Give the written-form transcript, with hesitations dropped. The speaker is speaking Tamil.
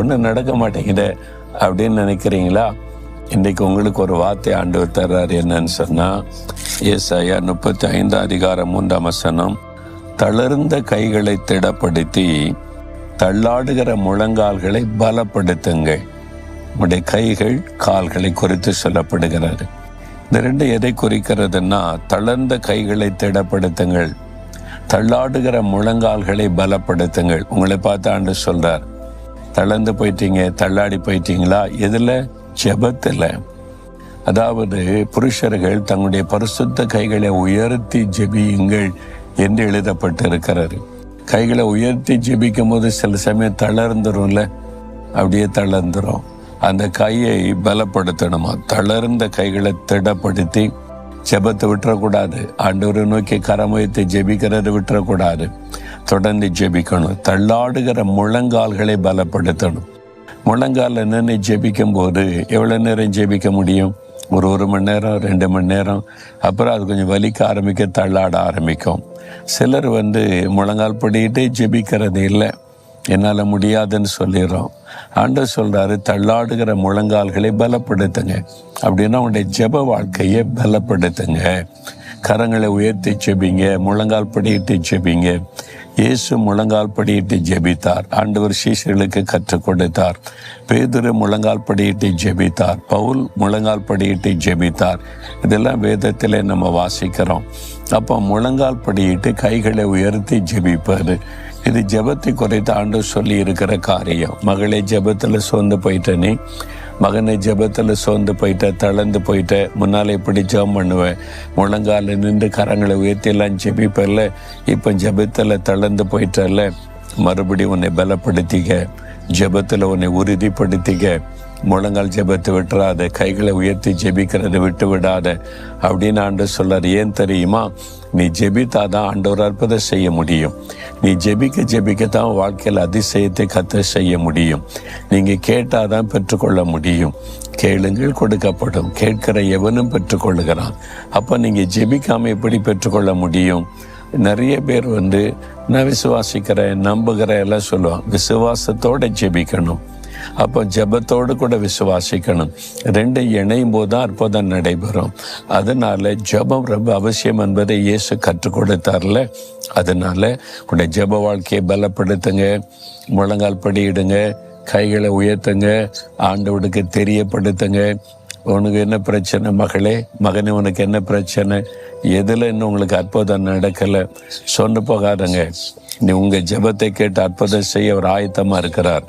ஒன்றும் நடக்க மாட்டேங்குது அப்படின்னு நினைக்கிறீங்களா? இன்றைக்கு உங்களுக்கு ஒரு வார்த்தை ஆண்டவர் தர்றாரு. என்னன்னு சொன்னால், ஏசாயா 35:3 தளர்ந்த கைகளை திடப்படுத்தி தள்ளாடுகிற முழங்கால்களை பலப்படுத்துங்கள். உடைய கைகள் கால்களை குறித்து சொல்லப்படுகிறது. இந்த ரெண்டு எதை குறிக்கிறதுனா, தளர்ந்த கைகளை திடப்படுத்துங்கள், தள்ளாடுகிற முழங்கால்களை பலப்படுத்துங்கள். உங்களை பார்த்து ஆண்டு சொல்றார், தளர்ந்து போயிட்டீங்க, தள்ளாடி போயிட்டீங்களா? எதில்? ஜெபத்தில். அதாவது புருஷர்கள் தங்களுடைய பரிசுத்த கைகளை உயர்த்தி ஜெபியுங்கள் என்று எழுதப்பட்டிருக்கிறது. கைகளை உயர்த்தி ஜெபிக்கும் போது சில சமயம் தளர்ந்துரும்ல, அப்படியே தளர்ந்துரும். அந்த கையை பலப்படுத்தணுமா? தளர்ந்த கைகளை திடப்படுத்தி ஜெபத்தை விட்டுறக்கூடாது. ஆண்டவரை நோக்கி கரம் வைத்து ஜெபிக்கிறத விட்டுறக்கூடாது. தொடர்ந்து ஜெபிக்கணும். தள்ளாடுகிற முழங்கால்களை பலப்படுத்தணும். முழங்கால நின்று ஜெபிக்கும் போது எவ்வளோ நேரம் ஜெபிக்க முடியும்? ஒரு மணி நேரம், 2 மணி நேரம். அப்புறம் அது கொஞ்சம் வலிக்க ஆரம்பிக்க, தள்ளாட ஆரம்பிக்கும். சிலர் முழங்கால் படிக்கிட்டே ஜெபிக்கிறது இல்லை, என்னால் முடியாதுன்னு சொல்லிடுறோம். ஆண்டவர் சொல்கிறாரு, தள்ளாடுகிற முழங்கால்களை பலப்படுத்துங்க. அப்படின்னா உங்களுடைய ஜெப வாழ்க்கையை பலப்படுத்துங்க. கரங்களை உயர்த்தி ஜெபிங்க, முழங்கால் படிக்கிட்டு ஜெபிங்க. இயேசு முழங்கால் படியிட்டு ஜெபித்தார். ஆண்டவர் சீஷர்களுக்கு கற்றுக் கொடுத்தார். பேதுரு முழங்கால் படியிட்டு ஜெபித்தார். பவுல் முழங்கால் படியிட்டு ஜெபித்தார். இதெல்லாம் வேதத்திலே நம்ம வாசிக்கிறோம். அப்போ முழங்கால் படியிட்டு கைகளை உயர்த்தி ஜெபிப்பது, இது ஜெபத்தை குறைத்து ஆண்டவர் சொல்லி இருக்கிற காரியம். மகளே, ஜெபத்தில் சோர்ந்து போயிட்ட நீ, மகனை ஜெபத்தில் சோர்ந்து போயிட்ட, தளர்ந்து போயிட்ட, முன்னால் இப்படி ஜெபம் பண்ணுவேன், முழங்கால நின்று கரங்களை உயர்த்தியெல்லாம் ஜெபிப்பல்ல, இப்போ ஜெபத்தில் தளர்ந்து போயிட்டல்ல, மறுபடியும் உன்னை பலப்படுத்திக்க, ஜெபத்தில் உன்னை உறுதிப்படுத்திக்க. முழங்கால் ஜெபத்தை விட்டுறாத, கைகளை உயர்த்தி ஜெபிக்கிறத விட்டு விடாத அப்படின்னு ஆண்டவர் சொல்றார். ஏன் தெரியுமா? நீ ஜெபித்தாதான் ஆண்டவர் அற்புதம் செய்ய முடியும். நீ ஜெபிக்கத்தான் வாழ்க்கையில் அதிசயத்தை கத்த செய்ய முடியும். நீங்கள் கேட்டாதான் பெற்றுக்கொள்ள முடியும். கேளுங்கள், கொடுக்கப்படும். கேட்கிற எவனும் பெற்றுக்கொள்ளுகிறான். அப்போ நீங்கள் ஜெபிக்காம எப்படி பெற்றுக்கொள்ள முடியும்? நிறைய பேர் நான் விசுவாசிக்கிறேன், நம்புகிறேன் எல்லாம் சொல்லுவான். விசுவாசத்தோடு ஜெபிக்கணும். அப்போ ஜெபத்தோடு கூட விசுவாசிக்கணும். ரெண்டு இணையும் போது தான் அற்புதம் நடைபெறும். அதனால ஜெபம் ரொம்ப அவசியம் என்பதை இயேசு கற்றுக் கொடுத்தார்ல. அதனால உடைய ஜெப வாழ்க்கையை பலப்படுத்துங்க, முழங்கால் படியிடுங்க, கைகளை உயர்த்துங்க, ஆண்டவனுக்கு தெரியப்படுத்துங்க. உனக்கு என்ன பிரச்சனை மகளே, மகனே, உனக்கு என்ன பிரச்சனை, எதில் இன்னும் உங்களுக்கு அற்புதம் நடக்கலை, சொன்னு போகாதங்க. நீ உங்கள் ஜெபத்தை கேட்டு அற்புதம் செய்ய ஒரு ஆயத்தமாக இருக்கிறார்.